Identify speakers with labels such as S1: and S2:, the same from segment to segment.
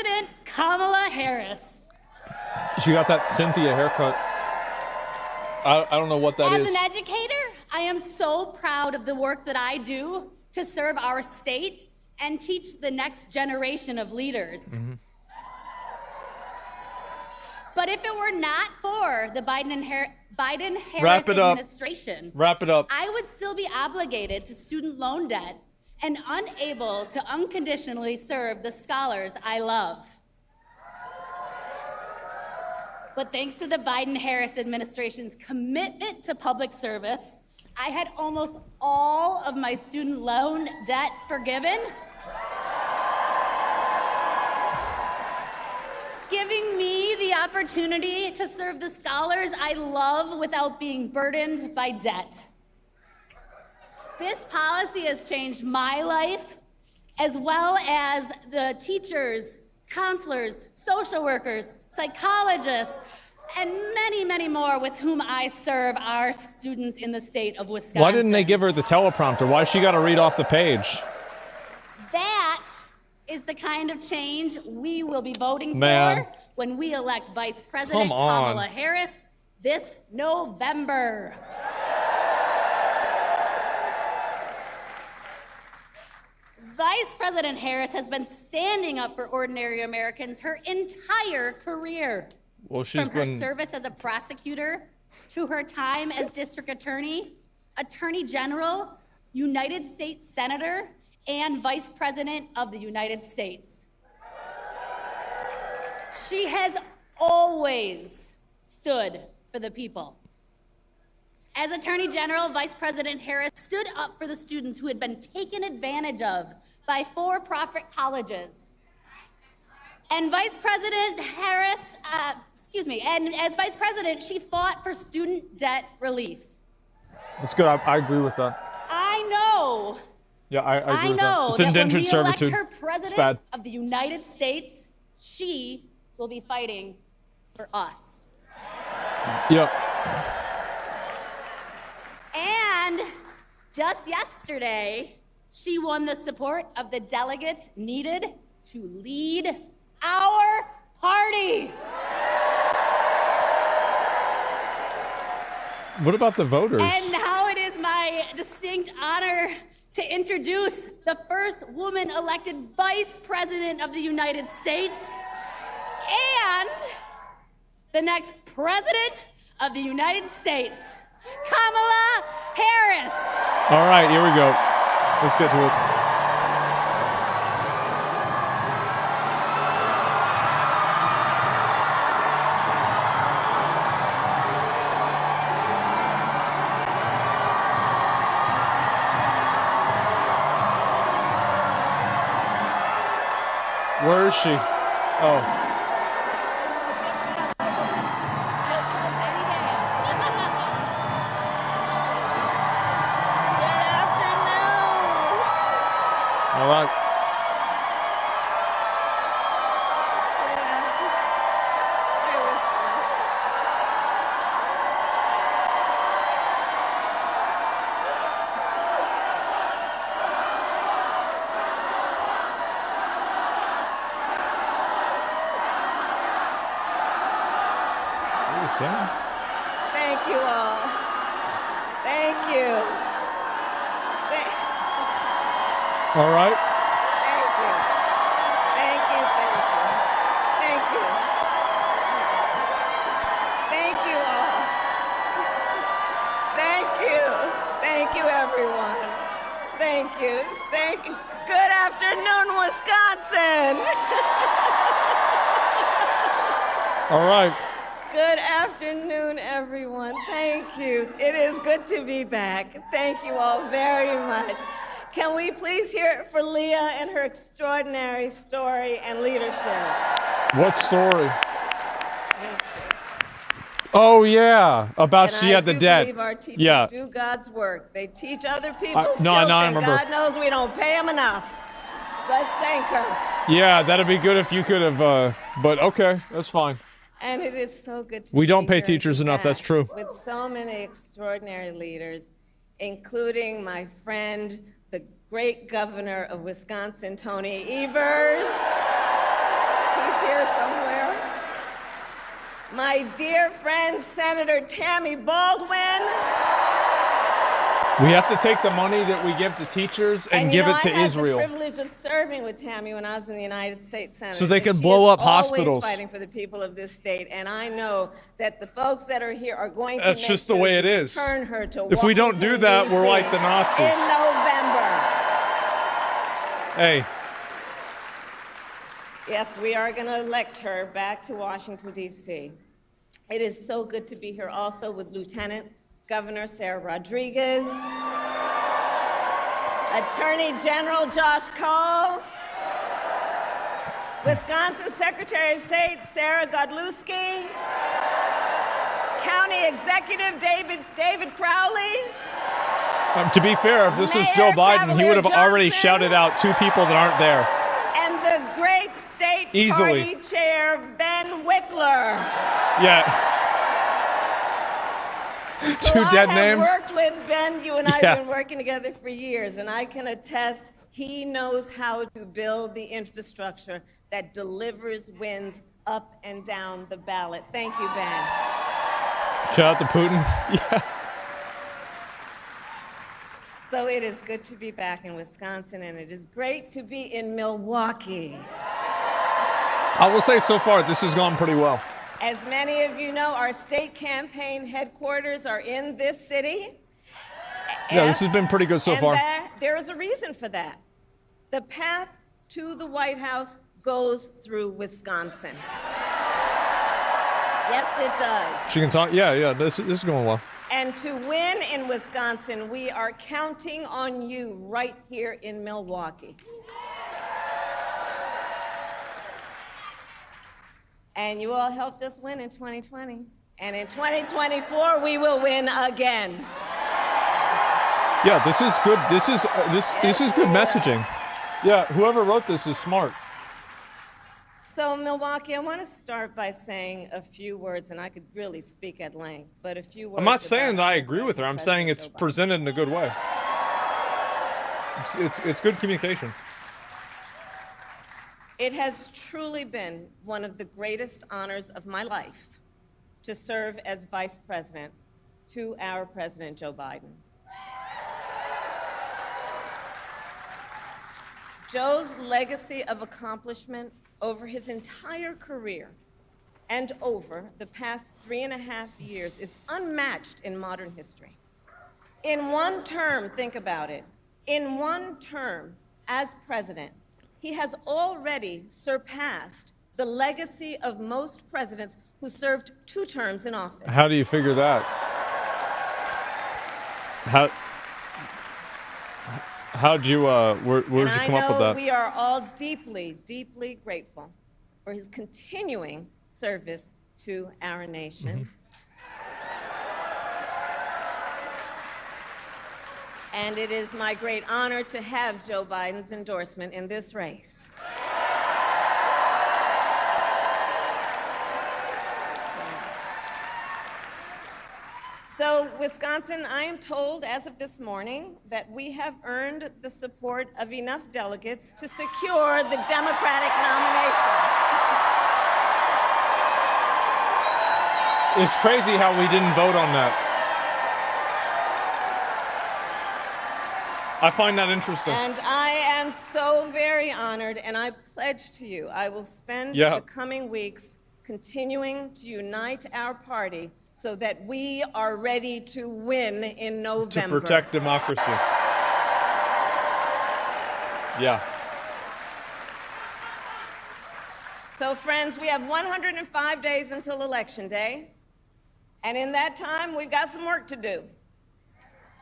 S1: President Kamala Harris.
S2: She got that Cynthia haircut. I don't know what that is.
S1: As an educator, I am so proud of the work that I do to serve our state and teach the next generation of leaders.
S2: Mm-hmm.
S1: But if it were not for the Biden-Harris administration,
S2: Wrap it up.
S1: I would still be obligated to student loan debt and unable to unconditionally serve the scholars I love. But thanks to the Biden-Harris administration's commitment to public service, I had almost all of my student loan debt forgiven, giving me the opportunity to serve the scholars I love without being burdened by debt. This policy has changed my life, as well as the teachers, counselors, social workers, psychologists, and many, many more with whom I serve our students in the state of Wisconsin.
S2: Why didn't they give her the teleprompter? Why she got to read off the page?
S1: That is the kind of change we will be voting
S2: Man.
S1: for when we elect Vice President Kamala Harris this November. Vice President Harris has been standing up for ordinary Americans her entire career.
S2: Well, she's
S1: From her service as a prosecutor to her time as district attorney, attorney general, United States Senator, and Vice President of the United States. She has always stood for the people. As Attorney General, Vice President Harris stood up for the students who had been taken advantage of by for-profit colleges. And Vice President Harris, and as Vice President, she fought for student debt relief.
S2: That's good. I agree with that.
S1: I know.
S2: Yeah, I agree with that. It's
S1: that
S2: indentured
S1: when we elect
S2: servitude.
S1: her president
S2: It's bad.
S1: of the United States, she will be fighting for us.
S2: Yeah.
S1: And just yesterday, she won the support of the delegates needed to lead our party.
S2: What about the voters?
S1: And now it is my distinct honor to introduce the first woman elected Vice President of the United States and the next President of the United States, Kamala Harris.
S2: All right, here we go. Let's get to it. Where is she? Oh. All right.
S3: Thank you all. Thank you.
S2: All right.
S3: Thank you. Thank you. Thank you. Thank you. Thank you all. Thank you. Thank you, everyone. Thank you. Thank you. Good afternoon, Wisconsin.
S2: All right.
S3: Good afternoon, everyone. Thank you. It is good to be back. Thank you all very much. Can we please hear it for Leah and her extraordinary story and leadership?
S2: What story? Oh, yeah. About she had the debt.
S3: I do believe our teachers do God's work. They teach other people's children.
S2: I remember.
S3: God knows we don't pay them enough. Let's thank her.
S2: Yeah, that'd be good if you could have, but okay, that's fine.
S3: And it is so good to
S2: We don't
S3: be
S2: pay
S3: here
S2: teachers enough, that's true.
S3: With so many extraordinary leaders, including my friend, the great governor of Wisconsin, Tony Evers, somewhere. My dear friend, Senator Tammy Baldwin.
S2: We have to take the money that we give to teachers and give it to Israel.
S3: I had the privilege of serving with Tammy when I was in the United States Senate.
S2: So they can blow up hospitals.
S3: Always fighting for the people of this state, and I know that the folks that are here are going to
S2: That's just the way it is.
S3: Turn her to
S2: If we don't do that, we're like the Nazis.
S3: In November.
S2: Hey.
S3: Yes, we are going to elect her back to Washington, D.C. It is so good to be here also with Lieutenant Governor Sarah Rodriguez, Attorney General Josh Cole, Wisconsin Secretary of State Sarah Godlewski, County Executive David Crowley.
S2: To be fair, if this was Joe Biden, he would have already shouted out 2 people that aren't there.
S3: And the great state party chair, Ben Wickler.
S2: Yeah. 2 dead names.
S3: I have worked with Ben. You and I have been working together for years, and I can attest he knows how to build the infrastructure that delivers wins up and down the ballot. Thank you, Ben.
S2: Shout out to Putin. Yeah.
S3: So it is good to be back in Wisconsin, and it is great to be in Milwaukee.
S2: I will say so far, this has gone pretty well.
S3: As many of you know, our state campaign headquarters are in this city.
S2: Yeah, this has been pretty good so far.
S3: There is a reason for that. The path to the White House goes through Wisconsin. Yes, it does.
S2: She can talk. Yeah, this is going well.
S3: And to win in Wisconsin, we are counting on you right here in Milwaukee. And you all helped us win in 2020. And in 2024, we will win again.
S2: Yeah, this is good. This is good messaging. Yeah, whoever wrote this is smart.
S3: So Milwaukee, I want to start by saying a few words, and I could really speak at length, but a few words.
S2: I'm not saying that I agree with her. I'm saying it's presented in a good way. It's good communication.
S3: It has truly been one of the greatest honors of my life to serve as vice president to our President Joe Biden. Joe's legacy of accomplishment over his entire career and over the past 3.5 years is unmatched in modern history. In one term, think about it, in one term as president, he has already surpassed the legacy of most presidents who served 2 terms in office.
S2: How do you figure that? How'd you, where'd you come up with that?
S3: We are all deeply, deeply grateful for his continuing service to our nation. And it is my great honor to have Joe Biden's endorsement in this race. So, Wisconsin, I am told as of this morning that we have earned the support of enough delegates to secure the Democratic nomination.
S2: It's crazy how we didn't vote on that. I find that interesting.
S3: And I am so very honored, and I pledge to you, I will spend the coming weeks continuing to unite our party so that we are ready to win in November.
S2: To protect democracy. Yeah.
S3: So, friends, we have 105 days until Election Day. And in that time, we've got some work to do.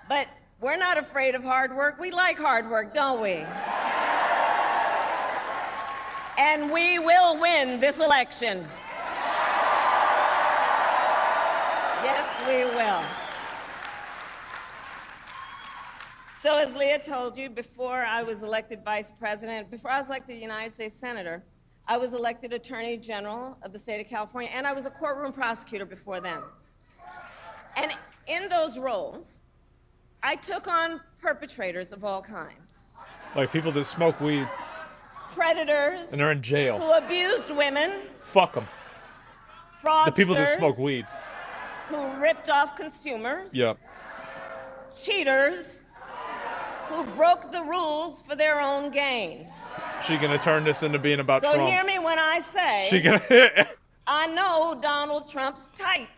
S3: But we're not afraid of hard work. We like hard work, don't we? And we will win this election. Yes, we will. So as Leah told you, before I was elected vice president, before I was elected United States Senator, I was elected Attorney General of the state of California, and I was a courtroom prosecutor before then. And in those roles, I took on perpetrators of all kinds.
S2: Like people that smoke weed.
S3: predators
S2: And they're in jail.
S3: who abused women,
S2: Fuck them.
S3: fraudsters
S2: The people that smoke weed.
S3: who ripped off consumers,
S2: Yep.
S3: cheaters who broke the rules for their own gain.
S2: She gonna turn this into being about
S3: So
S2: Trump.
S3: hear me when I say,
S2: She gonna.
S3: I know Donald Trump's type.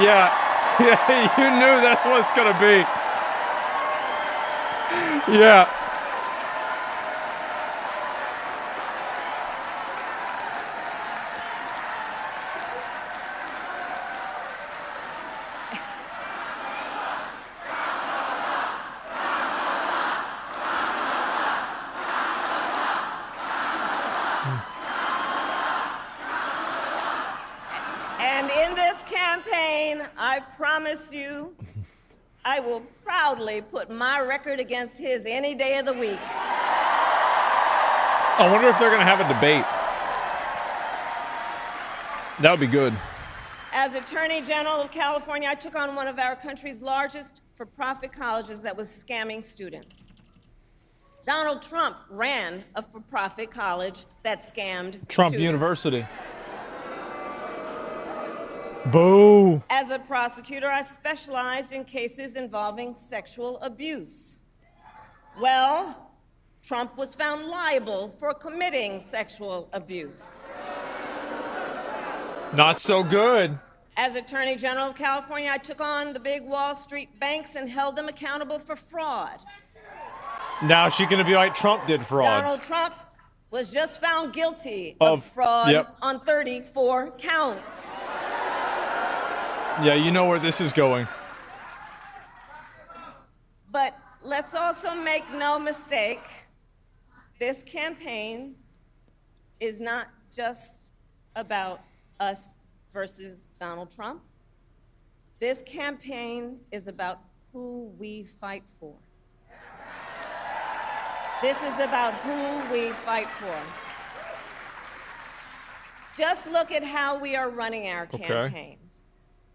S2: Yeah. Yeah. You knew that's what it's gonna be. Yeah.
S3: And in this campaign, I promise you, I will proudly put my record against his any day of the week.
S2: I wonder if they're gonna have a debate. That would be good.
S3: As Attorney General of California, I took on one of our country's largest for-profit colleges that was scamming students. Donald Trump ran a for-profit college that scammed
S2: Trump
S3: students.
S2: University. Boo.
S3: As a prosecutor, I specialized in cases involving sexual abuse. Well, Trump was found liable for committing sexual abuse.
S2: Not so good.
S3: As Attorney General of California, I took on the big Wall Street banks and held them accountable for fraud.
S2: Now she gonna be like Trump did fraud.
S3: Donald Trump was just found guilty of fraud
S2: yep.
S3: on 34 counts.
S2: Yeah, you know where this is going.
S3: But let's also make no mistake, this campaign is not just about us versus Donald Trump. This campaign is about who we fight for. This is about who we fight for. Just look at how we are running our campaigns.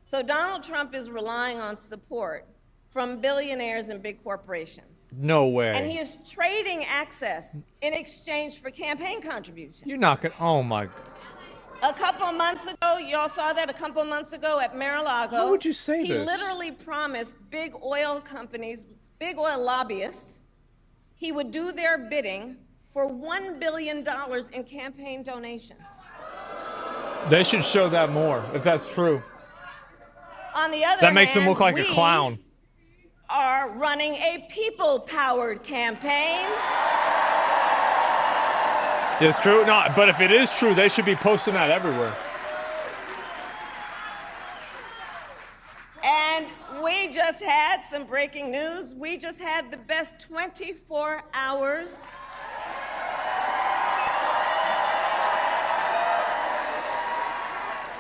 S3: So Donald Trump is relying on support from billionaires and big corporations.
S2: No way.
S3: And he is trading access in exchange for campaign contributions.
S2: You're not gonna. Oh my.
S3: A couple months ago, y'all saw that a couple months ago at Mar-a-Lago.
S2: How would you say
S3: he
S2: this?
S3: literally promised big oil companies, big oil lobbyists, he would do their bidding for $1 billion in campaign donations.
S2: They should show that more, if that's true.
S3: On the other
S2: That makes
S3: hand,
S2: him look like
S3: we
S2: a clown.
S3: are running a people-powered campaign.
S2: It's true. No, but if it is true, they should be posting that everywhere.
S3: And we just had some breaking news. We just had the best 24 hours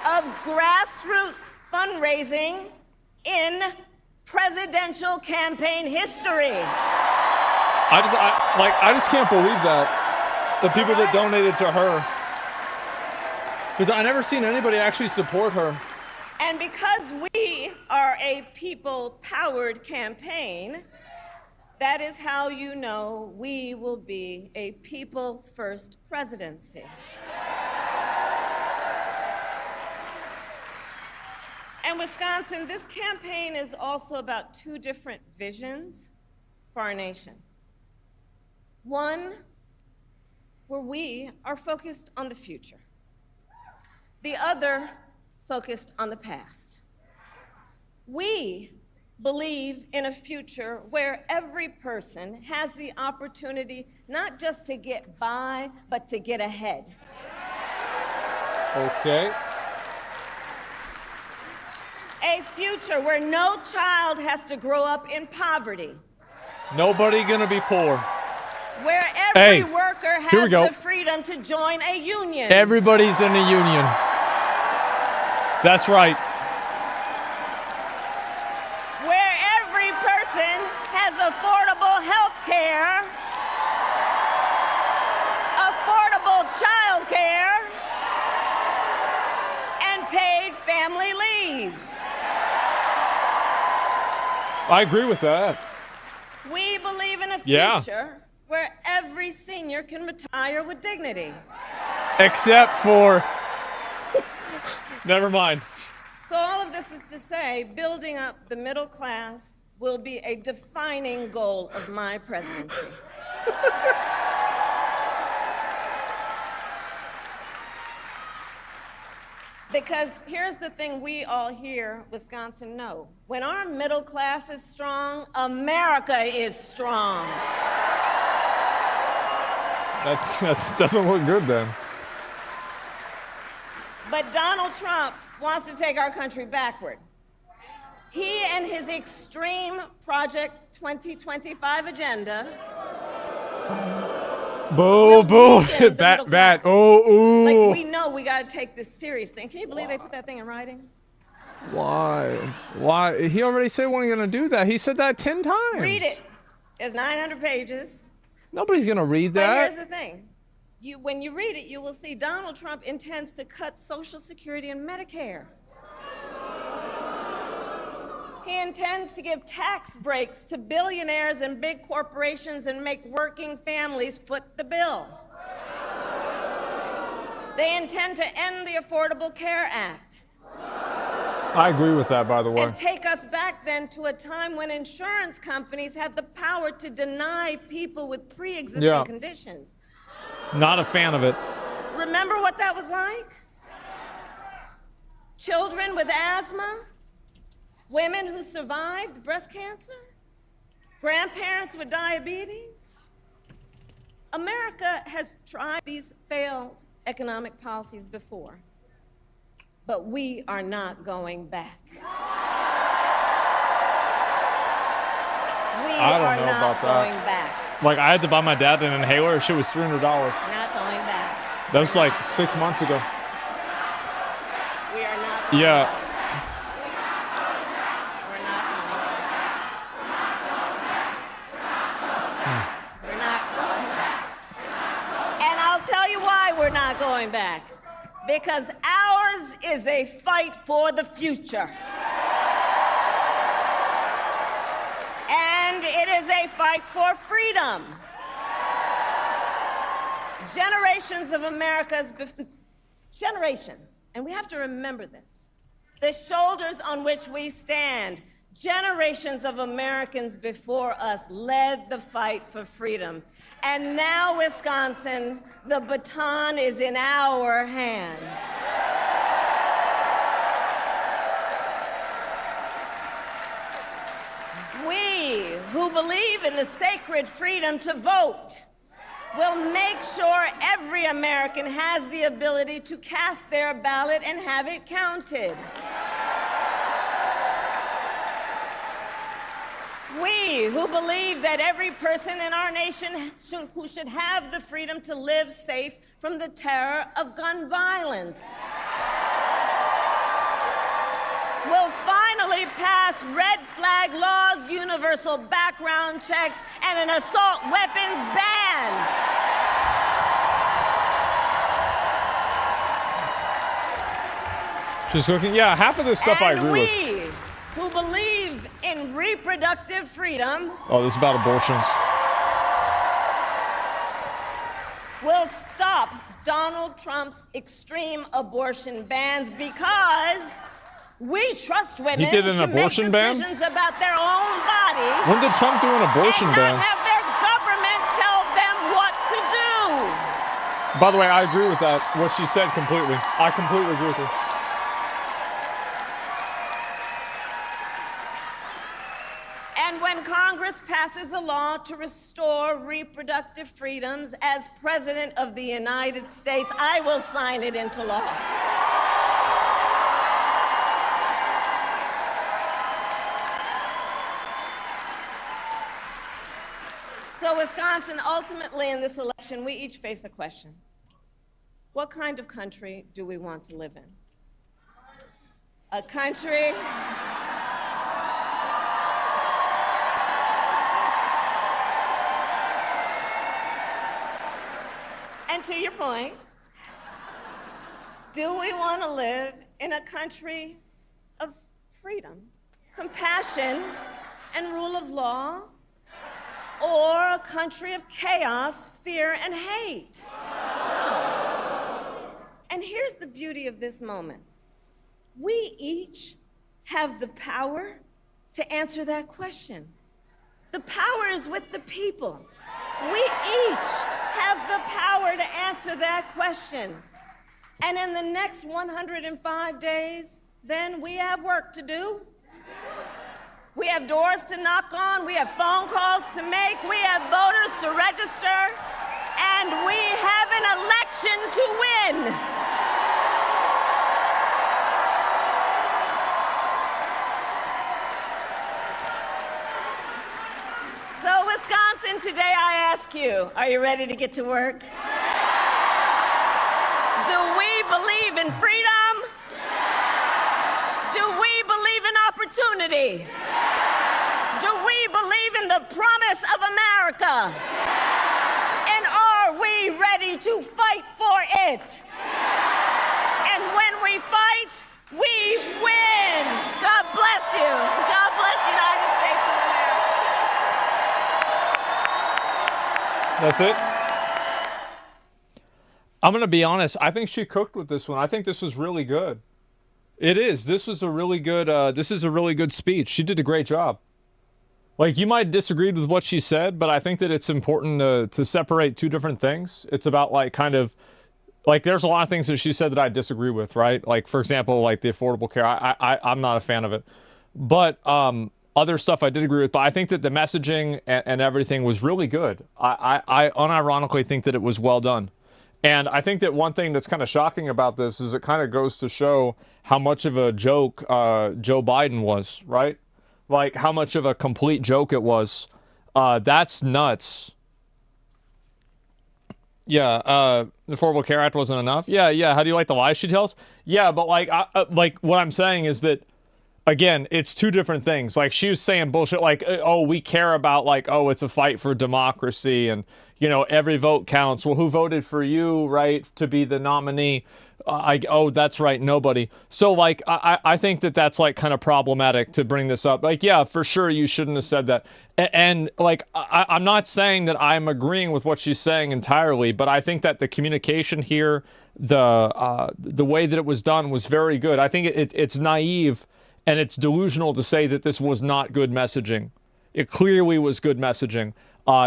S3: of grassroots fundraising in presidential campaign history.
S2: I just can't believe that. The people that donated to her. Because I never seen anybody actually support her.
S3: And because we are a people-powered campaign, that is how you know we will be a people-first presidency. And Wisconsin, this campaign is also about two different visions for our nation. One, where we are focused on the future. The other, focused on the past. We believe in a future where every person has the opportunity not just to get by, but to get ahead.
S2: Okay.
S3: A future where no child has to grow up in poverty.
S2: Nobody gonna be poor.
S3: Where every
S2: Hey,
S3: worker
S2: here we
S3: has
S2: go.
S3: the freedom to join a union.
S2: Everybody's in a union. That's right.
S3: Where every person has affordable health care, affordable child care, and paid family leave.
S2: I agree with that.
S3: We believe in a
S2: Yeah.
S3: future where every senior senior can retire with dignity.
S2: Except for... Never mind.
S3: So all of this is to say, building up the middle class will be a defining goal of my presidency. Because here's the thing we all here, Wisconsin, know. When our middle class is strong, America is strong.
S2: That doesn't look good then.
S3: But Donald Trump wants to take our country backward. He and his extreme Project 2025 agenda.
S2: Boo, boo, bat, oh, ooh.
S3: Like, we know we got to take this serious thing. Can you believe they put that thing in writing?
S2: Why? Why? He already said we weren't going to do that. He said that 10 times.
S3: Read it. It's 900 pages.
S2: Nobody's going to read
S3: But
S2: that.
S3: here's the thing. When you read it, you will see Donald Trump intends to cut Social Security and Medicare. He intends to give tax breaks to billionaires and big corporations and make working families foot the bill. They intend to end the Affordable Care Act.
S2: I agree with that, by the way.
S3: And take us back then to a time when insurance companies had the power to deny people with pre-existing conditions.
S2: Not a fan of it.
S3: Remember what that was like? Children with asthma, women who survived breast cancer, grandparents with diabetes. America has tried these failed economic policies before, but we are not going back.
S2: I don't know about that.
S3: Going back.
S2: Like, I had to buy my dad an inhaler. Shit was $300.
S3: Not going back.
S2: That was like 6 months ago.
S3: We are not going
S2: Yeah.
S3: back. We're not going back. We're not going back. And I'll tell you why we're not going back. Because ours is a fight for the future. And it is a fight for freedom. Generations of generations, and we have to remember this, the shoulders on which we stand, generations of Americans before us led the fight for freedom. And now, Wisconsin, the baton is in our hands. We, who believe in the sacred freedom to vote, will make sure every American has the ability to cast their ballot and have it counted. We, who believe that every person in our nation who should have the freedom to live safe from the terror of gun violence, will finally pass red flag laws, universal background checks, and an assault weapons ban.
S2: Just looking, yeah, half of this stuff I agree with.
S3: And we, who believe in reproductive freedom,
S2: Oh, this is about abortions.
S3: will stop Donald Trump's extreme abortion bans because we trust women
S2: He did an
S3: to
S2: abortion
S3: make
S2: ban?
S3: decisions about their own body.
S2: When did Trump do an abortion
S3: and
S2: ban?
S3: not have their government tell them what to do.
S2: By the way, I agree with that, what she said completely. I completely agree with her.
S3: And when Congress passes a law to restore reproductive freedoms as President of the United States, I will sign it into law. So, Wisconsin, ultimately in this election, we each face a question. What kind of country do we want to live in? A country and to your point, do we want to live in a country of freedom, compassion, and rule of law? or a country of chaos, fear, and hate? And here's the beauty of this moment. We each have the power to answer that question. The power is with the people. We each have the power to answer that question. And in the next 105 days, then we have work to do. We have doors to knock on, we have phone calls to make, we have voters to register, and we have an election to win. So, Wisconsin, today I ask you, are you ready to get to work? Do we believe in freedom? Do we believe in opportunity? Do we believe in the promise of America? And are we ready to fight for it? And when we fight, we win. God bless you. God bless the United States of America.
S2: That's it. I'm going to be honest. I think she cooked with this one. I think this was really good. It is. This was a really good, this is a really good speech. She did a great job. Like, you might have disagreed with what she said, but I think that it's important to separate two different things. It's about, like, kind of, like, there's a lot of things that she said that I disagree with, right? Like, for example, like the Affordable Care. I'm not a fan of it. But other stuff I did agree with. But I think that the messaging and everything was really good. I unironically think that it was well done. And I think that one thing that's kind of shocking about this is it kind of goes to show how much of a joke Joe Biden was, right? Like, how much of a complete joke it was. That's nuts. Yeah, the Affordable Care Act wasn't enough. Yeah. How do you like the lies she tells? Yeah, but like what I'm saying is that, again, it's two different things. Like, she was saying bullshit like, oh, we care about, like, oh, it's a fight for democracy and, you know, every vote counts. Well, who voted for you, right, to be the nominee? Oh, that's right, nobody. So, like, I think that that's, like, kind of problematic to bring this up. Like, yeah, for sure, you shouldn't have said that. And like, I'm not saying that I'm agreeing with what she's saying entirely, but I think that the communication here, the way that it was done was very good. I think it's naive and it's delusional to say that this was not good messaging. It clearly was good messaging.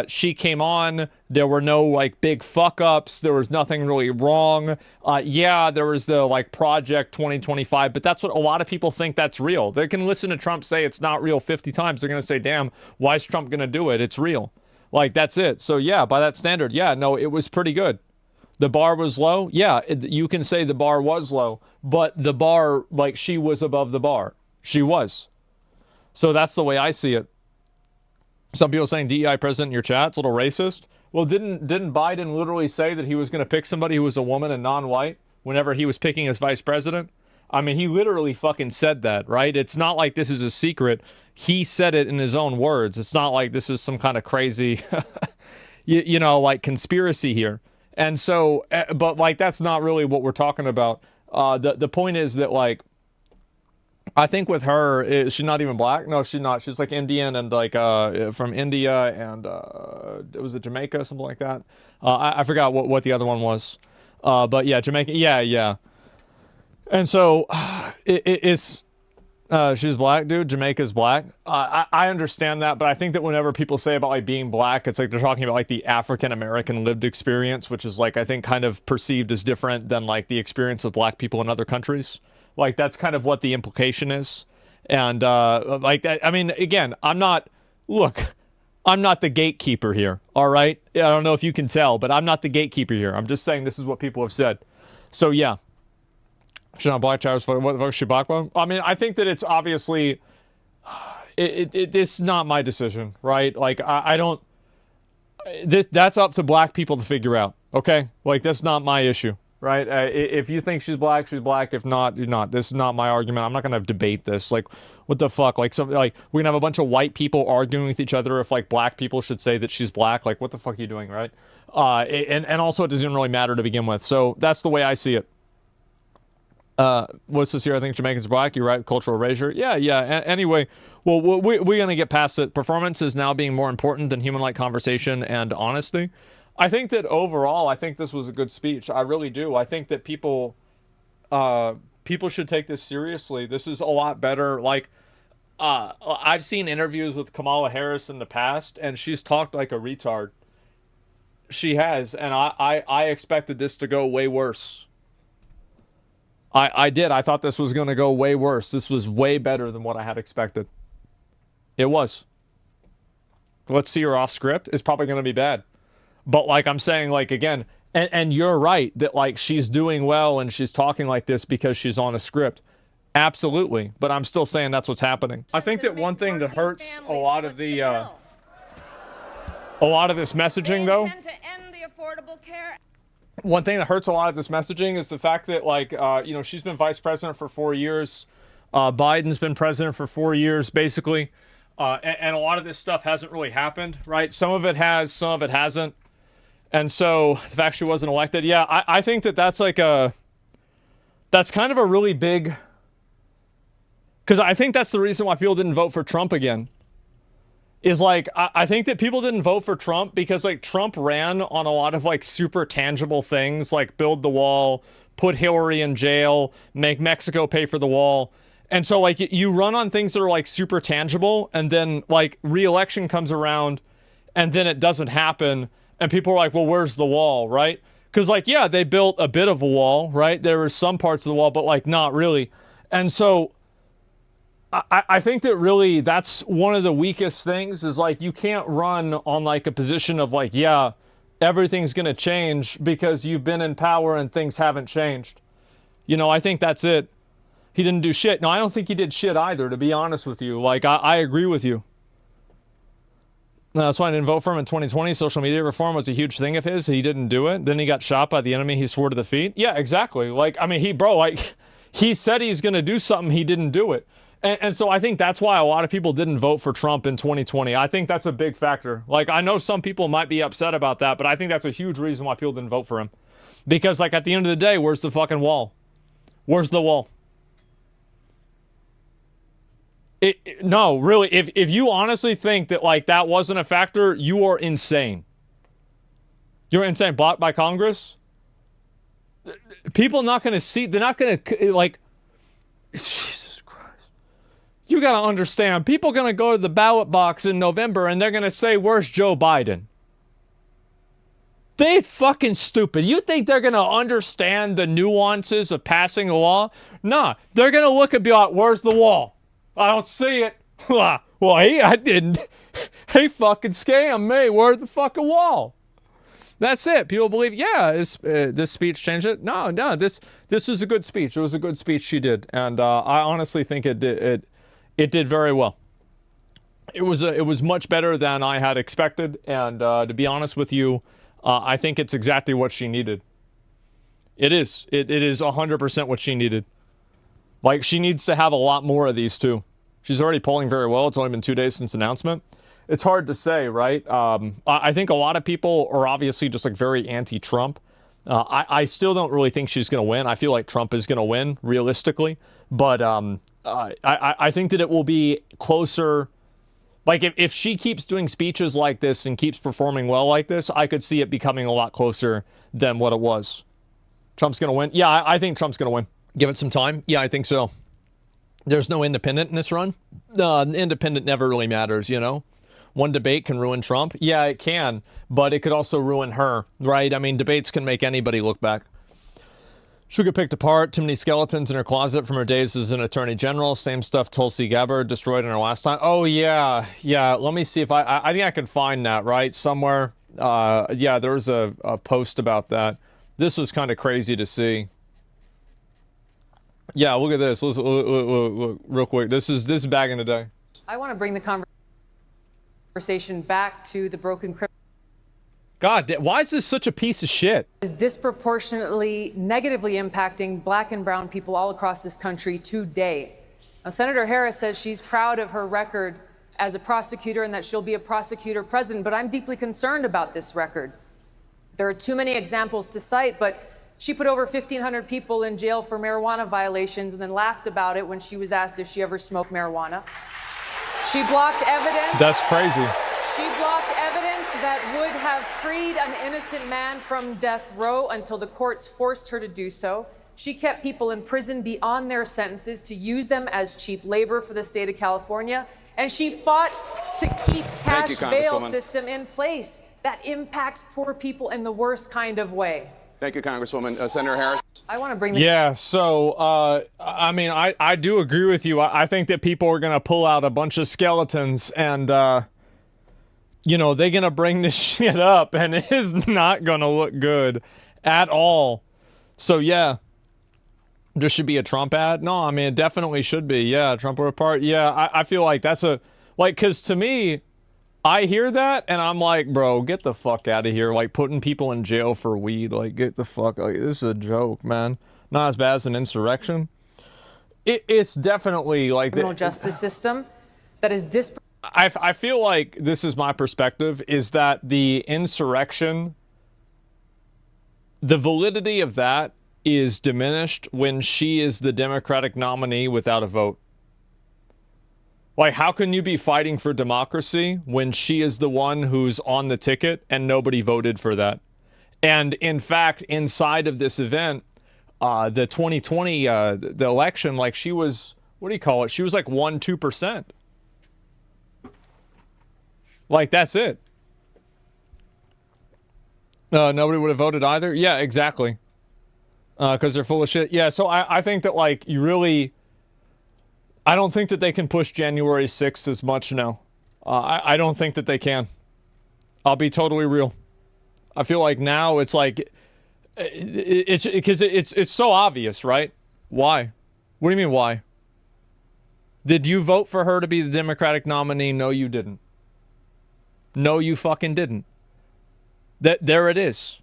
S2: She came on, there were no, like, big fuck-ups, there was nothing really wrong. Yeah, there was the, like, Project 2025, but that's what a lot of people think that's real. They can listen to Trump say it's not real 50 times, they're going to say, damn, why is Trump going to do it? It's real. Like, that's it. So, yeah, by that standard, yeah, no, it was pretty good. The bar was low? Yeah, you can say the bar was low, but the bar, like, she was above the bar. She was. So that's the way I see it. Some people saying DEI president in your chat, it's a little racist. Well, didn't Biden literally say that he was going to pick somebody who was a woman and non-white whenever he was picking his vice president? I mean, he literally fucking said that, right? It's not like this is a secret. He said it in his own words. It's not like this is some kind of crazy, you know, like, conspiracy here. And so, but, like, that's not really what we're talking about. The point is that, like, I think with her, is she not even black? No, she's not. She's like Indian and like from India and it was Jamaica, something like that. I forgot what the other one was. But yeah, Jamaica. Yeah. And so it's she's black, dude. Jamaica's black. I understand that, but I think that whenever people say about, like, being black, it's like they're talking about, like, the African American lived experience, which is, like, I think kind of perceived as different than, like, the experience of black people in other countries. Like, that's kind of what the implication is. And, like, that, I mean, again, I'm not the gatekeeper here, all right? I don't know if you can tell, but I'm not the gatekeeper here. I'm just saying this is what people have said. So, yeah. She's not black, Travis. What the fuck is she black about? I mean, I think that it's obviously, it's not my decision, right? Like, I don't, that's up to black people to figure out, okay? Like, that's not my issue. Right? If you think she's black, she's black. If not, you're not. This is not my argument. I'm not going to debate this. Like, what the fuck? Like, something like we're going to have a bunch of white people arguing with each other if, like, black people should say that she's black. Like, what the fuck are you doing, right? And also, it doesn't really matter to begin with. So that's the way I see it. What's this here? I think Jamaicans are black. You're right. Cultural erasure. Yeah, yeah. Anyway, well, we're going to get past it. Performance is now being more important than human-like conversation and honesty. I think that overall, I think this was a good speech. I really do. I think that people should take this seriously. This is a lot better. Like, I've seen interviews with Kamala Harris in the past, and she's talked like a retard. She has, and I expected this to go way worse. I did. I thought this was going to go way worse. This was way better than what I had expected. It was. Let's see her off script. It's probably going to be bad. But like I'm saying, like, again, and you're right that like she's doing well and she's talking like this because she's on a script. Absolutely. But I'm still saying that's what's happening. I think that one thing that hurts a lot of this messaging, though. One thing that hurts a lot of this messaging is the fact that, like, she's been vice president for 4 years. Biden's been president for 4 years, basically. And a lot of this stuff hasn't really happened, right? Some of it has, some of it hasn't. And so the fact she wasn't elected, yeah, I think that that's like that's kind of a really big, because I think that's the reason why people didn't vote for Trump again. Is like, I think that people didn't vote for Trump because like Trump ran on a lot of like super tangible things, like build the wall, put Hillary in jail, make Mexico pay for the wall. And so like you run on things that are like super tangible, and then like re-election comes around and then it doesn't happen. And people are like, well, where's the wall, right? Because like, yeah, they built a bit of a wall, right? There were some parts of the wall, but like not really. And so I think that really that's one of the weakest things is like you can't run on like a position of like, yeah, everything's going to change because you've been in power and things haven't changed. I think that's it. He didn't do shit. No, I don't think he did shit either, to be honest with you. Like, I agree with you. That's why I didn't vote for him in 2020. Social media reform was a huge thing of his. He didn't do it. Then he got shot by the enemy he swore to defeat. Yeah, exactly. Like, I mean, he said he's going to do something. He didn't do it. And so I think that's why a lot of people didn't vote for Trump in 2020. I think that's a big factor. Like, I know some people might be upset about that, but I think that's a huge reason why people didn't vote for him. Because, like, at the end of the day, where's the fucking wall? Where's the wall? No, really, if you honestly think that, like, that wasn't a factor, you are insane. You're insane. Blocked by Congress? People not going to see, they're not going to, like, you got to understand, people are going to go to the ballot box in November and they're going to say, where's Joe Biden? They fucking stupid. You think they're going to understand the nuances of passing a law? Nah, they're going to look and be like, where's the wall? I don't see it. Well, I didn't. He fucking scammed me. Where's the fucking wall? That's it. People believe, yeah, this speech changed it. No, this was a good speech. It was a good speech she did. And I honestly think it did very well. It was much better than I had expected, and to be honest with you, I think it's exactly what she needed. It is 100% what she needed. Like, she needs to have a lot more of these too. She's already polling very well. It's only been 2 days since announcement. It's hard to say, right? I think a lot of people are obviously just like very anti-Trump. I still don't really think she's going to win. I feel like Trump is going to win realistically, but I think that it will be closer. Like, if she keeps doing speeches like this and keeps performing well like this, I could see it becoming a lot closer than what it was. Trump's going to win? Yeah, I think Trump's going to win. Give it some time? Yeah, I think so. There's no independent in this run. Independent never really matters, One debate can ruin Trump. Yeah, it can, but it could also ruin her, right? I mean, debates can make anybody look back. She'll get picked apart. Too many skeletons in her closet from her days as an attorney general. Same stuff Tulsi Gabbard destroyed in her last time. Oh, yeah. Let me see if I think I can find that, right? Somewhere. Yeah, there was a post about that. This was kind of crazy to see. Yeah, look at this. Let's look real quick. This is back in the day.
S4: I want to bring the conversation back to the broken criminal.
S2: God, why is this such a piece of shit?
S4: Is disproportionately negatively impacting black and brown people all across this country today. Now, Senator Harris says she's proud of her record as a prosecutor and that she'll be a prosecutor president, but I'm deeply concerned about this record. There are too many examples to cite, but She put over 1,500 people in jail for marijuana violations and then laughed about it when she was asked if she ever smoked marijuana. She blocked evidence.
S2: That's crazy.
S4: She blocked evidence that would have freed an innocent man from death row until the courts forced her to do so. She kept people in prison beyond their sentences to use them as cheap labor for the state of California. And she fought to keep cash bail system in place that impacts poor people in the worst kind of way.
S5: Thank you, Congresswoman. Senator Harris.
S4: I want to bring the
S2: Yeah, so, I mean, I do agree with you. I think that people are going to pull out a bunch of skeletons and, you know, they're going to bring this shit up, and it is not going to look good at all. So, yeah. There should be a Trump ad? No, I mean, it definitely should be. Yeah, Trump or part. Yeah, I feel like that's a... Like, because to me, I hear that, and I'm like, bro, get the fuck out of here. Like, putting people in jail for weed. Like, get the fuck... Like, this is a joke, man. Not as bad as an insurrection. It's definitely, like...
S4: criminal justice system that is
S2: I feel like, this is my perspective, is that the insurrection... The validity of that is diminished when she is the Democratic nominee without a vote. Like, how can you be fighting for democracy when she is the one who's on the ticket and nobody voted for that? And in fact, inside of this event, the 2020, the election, like she was, what do you call it? She was like 1-2%. Like, that's it. Nobody would have voted either? Yeah, exactly. Because they're full of shit. Yeah, so I think that, like, you really... I don't think that they can push January 6th as much now. I don't think that they can. I'll be totally real. I feel like now it's like... Because it's so obvious, right? Why? What do you mean, why? Did you vote for her to be the Democratic nominee? No, you didn't. No, you fucking didn't. There it is.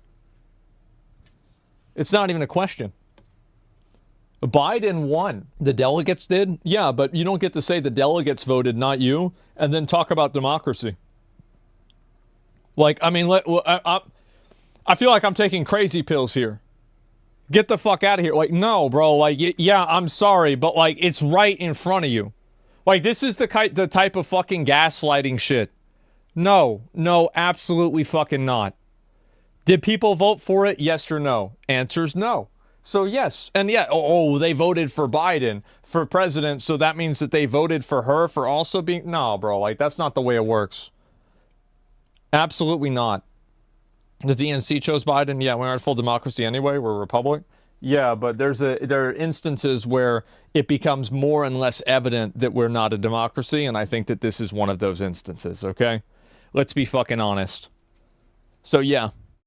S2: It's not even a question. Biden won. The delegates did? Yeah, but you don't get to say the delegates voted, not you, and then talk about democracy. Like, I mean, I feel like I'm taking crazy pills here. Get the fuck out of here. Like, no, bro. Like, yeah, I'm sorry, but, like, it's right in front of you. Like, this is the type of fucking gaslighting shit. No, absolutely fucking not. Did people vote for it? Yes or no? Answer's no. So yes. And yeah, they voted for Biden for president, so that means that they voted for her for also being... No, bro, like, that's not the way it works. Absolutely not. The DNC chose Biden. Yeah, we're in full democracy anyway. We're a republic. Yeah, but there are instances where it becomes more and less evident that we're not a democracy, and I think that this is one of those instances, okay? Let's be fucking honest. So yeah.